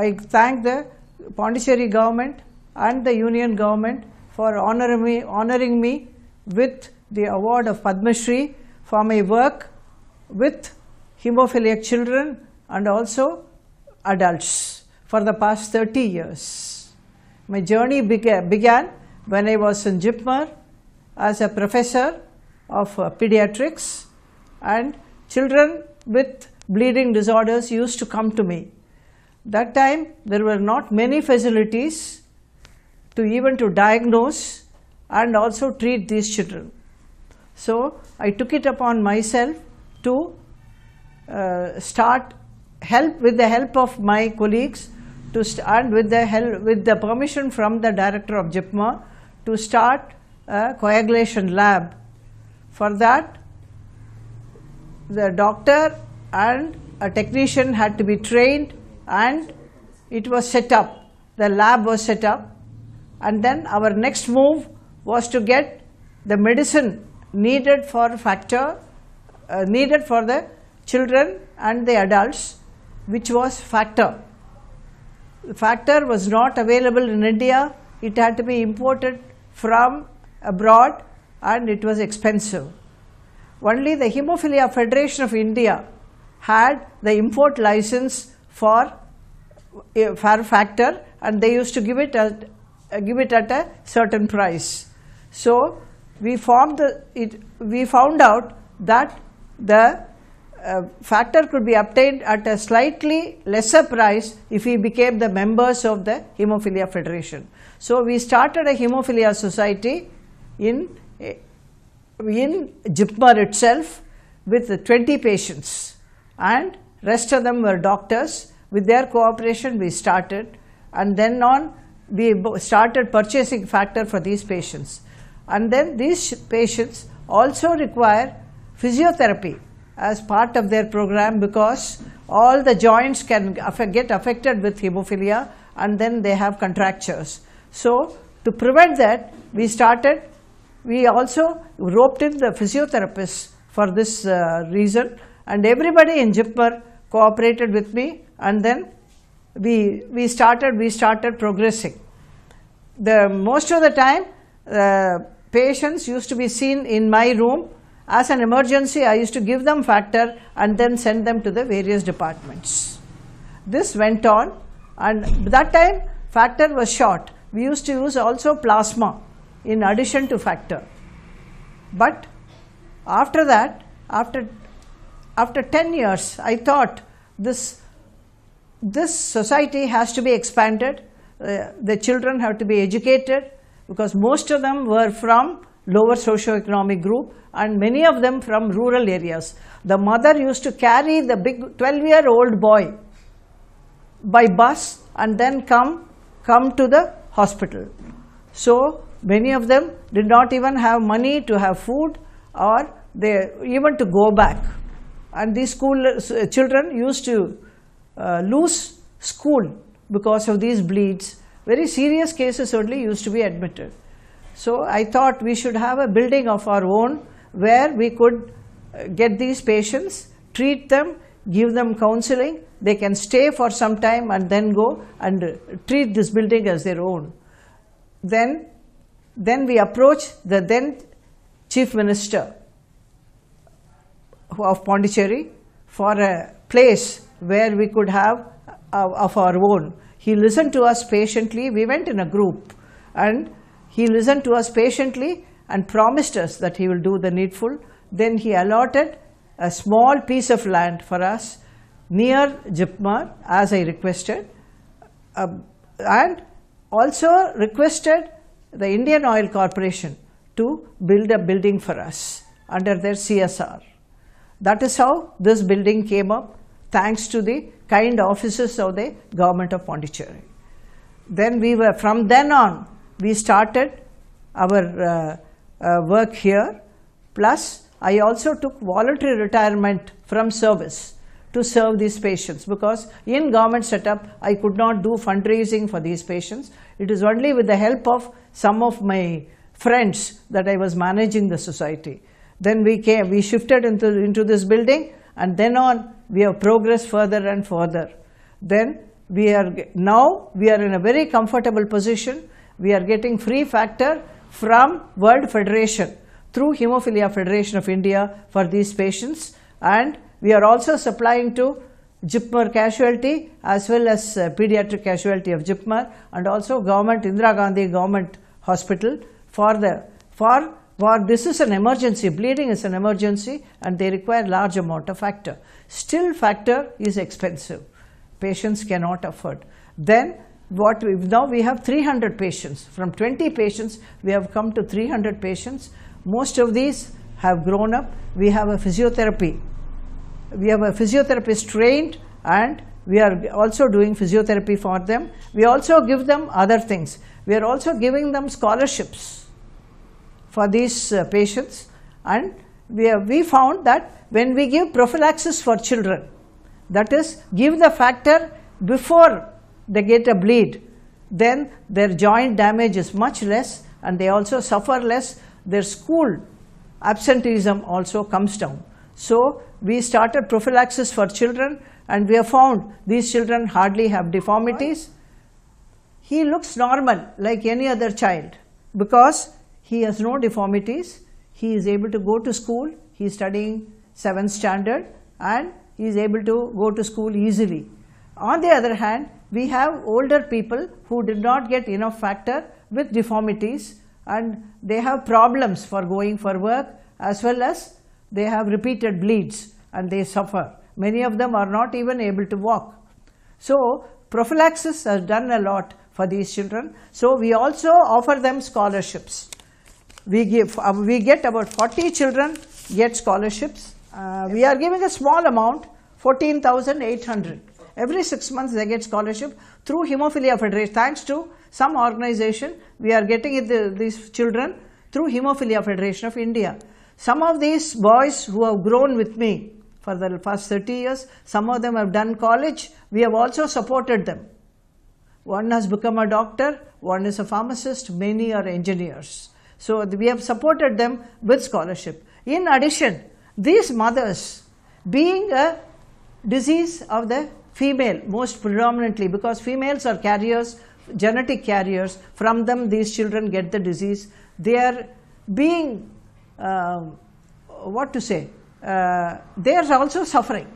I thank the Pondicherry government and the Union government for honoring me with the award of Padma Shri for my work with hemophiliac children and also adults for the past 30 years. My journey began when I was in Jipmer as a professor of pediatrics, and children with bleeding disorders used to come to me. That time there were not many facilities to diagnose and also treat these children. So I took it upon myself to with the help of my colleagues and with the permission from the director of Jipmer to start a coagulation lab. For that, the doctor and a technician had to be trained, and it was set up. The lab was set up, and then our next move was to get the medicine needed for needed for the children and the adults, which was factor. The factor was not available in India. It had to be imported from abroad, and it was expensive. Only the Hemophilia Federation of India had the import license for factor, and they used to give it at a certain price. So we found out that the factor could be obtained at a slightly lesser price if we became the members of the Hemophilia Federation. So we started a Hemophilia Society in Jipmer itself with 20 patients, and rest of them were doctors. With their cooperation we started, and then on we started purchasing factor for these patients. And then these patients also require physiotherapy as part of their program, because all the joints can get affected with hemophilia, and then they have contractures. So to prevent that, we also roped in the physiotherapists for this reason, and everybody in Jipmer cooperated with me, and then we started progressing. Most of the time patients used to be seen in my room. As an emergency, I used to give them factor and then send them to the various departments. This went on, and that time factor was short. We used to use also plasma in addition to factor. But after that, after 10 years, I thought this society has to be expanded. The children have to be educated, because most of them were from lower socio-economic group, and many of them from rural areas. The mother used to carry the big 12-year-old boy by bus and then come to the hospital. So many of them did not even have money to have food, or even to go back. And these children used to lose school because of these bleeds. Very serious cases only used to be admitted. So I thought we should have a building of our own where we could get these patients, treat them, give them counseling. They can stay for some time and then go and treat this building as their own. Then we approached the then Chief Minister of Pondicherry for a place where we could have of our own. He listened to us patiently. We went in a group, and he listened to us patiently and promised us that he will do the needful. Then he allotted a small piece of land for us near Jipmer, as I requested, and also requested the Indian Oil Corporation to build a building for us under their CSR. That is how this building came up, thanks to the kind offices of the government of Pondicherry. Then from then on, we started our work here. Plus, I also took voluntary retirement from service to serve these patients, because in government setup, I could not do fundraising for these patients. It is only with the help of some of my friends that I was managing the society. Then we shifted into this building, and then on we have progressed further and further. Then Now we are in a very comfortable position. We are getting free factor from World Federation through Hemophilia Federation of India for these patients, and we are also supplying to JIPMER casualty as well as pediatric casualty of JIPMER, and also government Indira Gandhi government hospital for this is an emergency. Bleeding is an emergency and they require large amount of factor. Still factor is expensive. Patients cannot afford. Then now we have 300 patients. From 20 patients we have come to 300 patients. Most of these have grown up. We have a physiotherapy. We have a physiotherapist trained, and we are also doing physiotherapy for them. We also give them other things. We are also giving them scholarships for these patients, and we found that when we give prophylaxis for children, that is, give the factor before they get a bleed, then their joint damage is much less and they also suffer less. Their school absenteeism also comes down. So we started prophylaxis for children, and we have found these children hardly have deformities. He looks normal like any other child because he has no deformities. He is able to go to school. He is studying 7th standard and he is able to go to school easily. On the other hand, we have older people who did not get enough factor with deformities, and they have problems for going for work, as well as they have repeated bleeds and they suffer. Many of them are not even able to walk. So prophylaxis has done a lot for these children. So we also offer them scholarships. We get about 40 children get scholarships. We are giving a small amount, 14,800. Every 6 months they get scholarship through Hemophilia Federation. Thanks to some organization, we are getting these children through Hemophilia Federation of India. Some of these boys who have grown with me for the past 30 years, some of them have done college. We have also supported them. One has become a doctor, one is a pharmacist, many are engineers. So we have supported them with scholarship. In addition, these mothers, being a disease of the female most predominantly, because females are carriers, genetic carriers, from them these children get the disease. They are being, they are also suffering.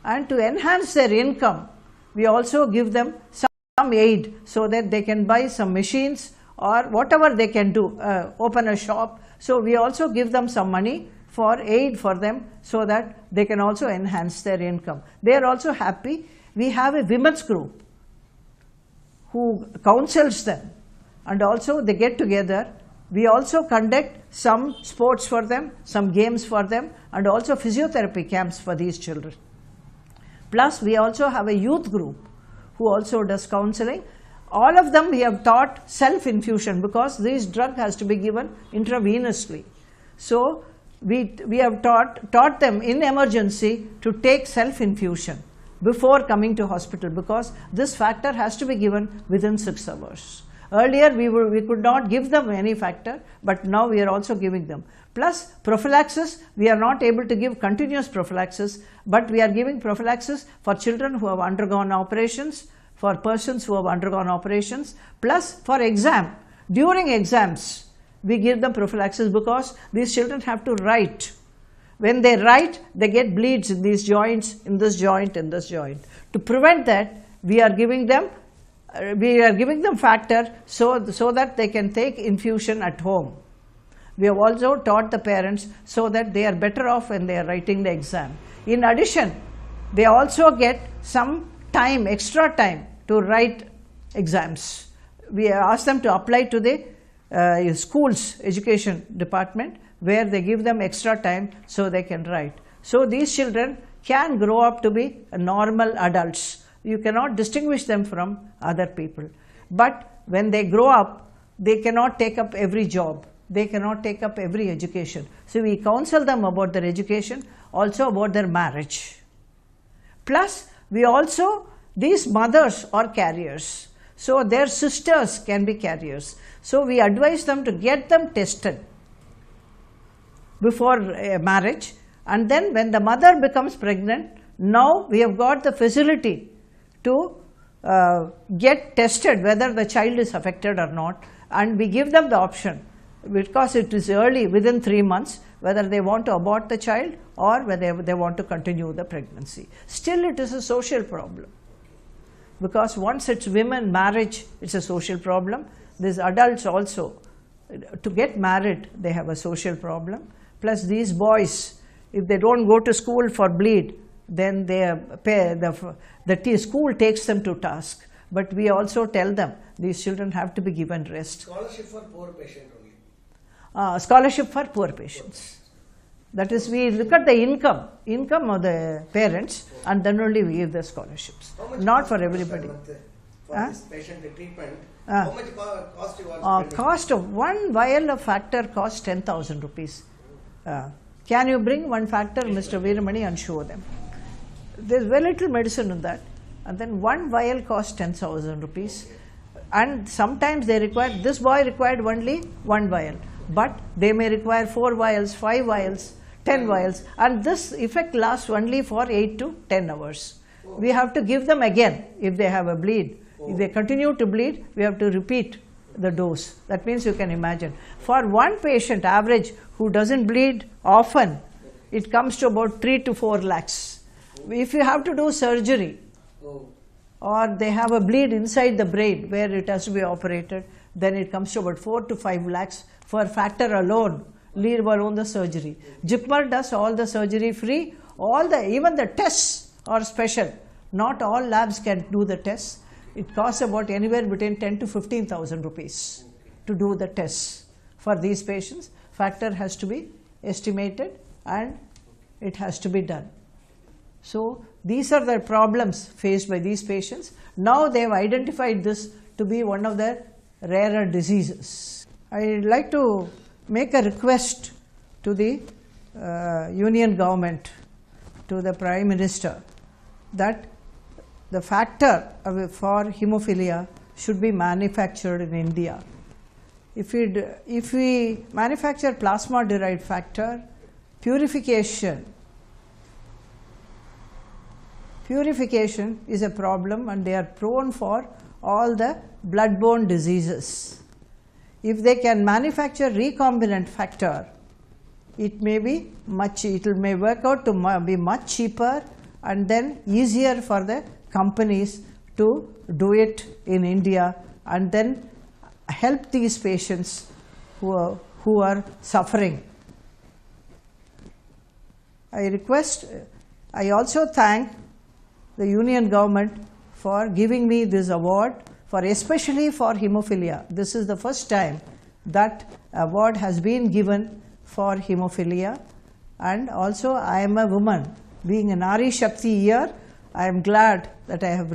And to enhance their income, we also give them some aid so that they can buy some machines or whatever they can do, open a shop. So we also give them some money for aid for them so that they can also enhance their income. They are also happy. We have a women's group who counsels them, and also they get together. We also conduct some sports for them, some games for them, and also physiotherapy camps for these children. Plus we also have a youth group who also does counseling. All of them we have taught self-infusion, because this drug has to be given intravenously. So we have taught them in emergency to take self-infusion before coming to hospital, because this factor has to be given within 6 hours. Earlier we could not give them any factor, but now we are also giving them. Plus prophylaxis, we are not able to give continuous prophylaxis, but we are giving prophylaxis for children who have undergone operations, for persons who have undergone operations, plus for exam. During exams, we give them prophylaxis because these children have to write. When they write, they get bleeds in these joints, in this joint, in this joint. To prevent that, we are giving them factor so that they can take infusion at home. We have also taught the parents so that they are better off when they are writing the exam. In addition, they also get some time, extra time to write exams. We ask them to apply to the school's education department, where they give them extra time so they can write. So these children can grow up to be normal adults. You cannot distinguish them from other people. But when they grow up, they cannot take up every job. They cannot take up every education. So we counsel them about their education, also about their marriage. Plus, we also, these mothers are carriers. So their sisters can be carriers. So we advise them to get them tested before marriage, and then when the mother becomes pregnant, now we have got the facility to get tested whether the child is affected or not, and we give them the option, because it is early, within 3 months, whether they want to abort the child or whether they want to continue the pregnancy. Still, it is a social problem, because once it's women marriage, it's a social problem. These adults also, to get married, they have a social problem. Plus these boys, if they don't go to school for bleed, then the school takes them to task. But we also tell them these children have to be given rest. Scholarship for poor patients only. Scholarship for poor patients. That is, we look at the income of the parents, and then only we give the scholarships. Not for everybody. For this patient, the treatment, how much cost you are spending? Cost of one vial of factor costs 10,000 rupees. Can you bring one factor, Mr. Veeramani, and show them? There's very little medicine in that. And then one vial costs 10,000 rupees. And sometimes they require, this boy required only one vial, but they may require 4 vials, 5 vials, 10 vials, and this effect lasts only for 8 to 10 hours. We have to give them again if they have a bleed. If they continue to bleed, we have to repeat the dose. That means you can imagine. For one patient average who doesn't bleed often, it comes to about 3 to 4 lakhs. If you have to do surgery, or they have a bleed inside the brain where it has to be operated, then it comes to about 4 to 5 lakhs for factor alone, leave alone the surgery. JIPMER does all the surgery free, even the tests are special. Not all labs can do the tests. It costs about anywhere between 10 to 15,000 rupees to do the tests. For these patients, factor has to be estimated and it has to be done. So these are the problems faced by these patients. Now they have identified this to be one of the rarer diseases. I would like to make a request to the Union government, to the Prime Minister, that the factor for hemophilia should be manufactured in India. If we manufacture plasma derived factor, purification is a problem, and they are prone for all the bloodborne diseases. If they can manufacture recombinant factor, it may work out to be much cheaper and then easier for the companies to do it in India, and then help these patients who are suffering. I also thank the Union government for giving me this award, especially for hemophilia. This is the first time that award has been given for hemophilia, and also I am a woman. Being a Nari Shakti year, I am glad that I have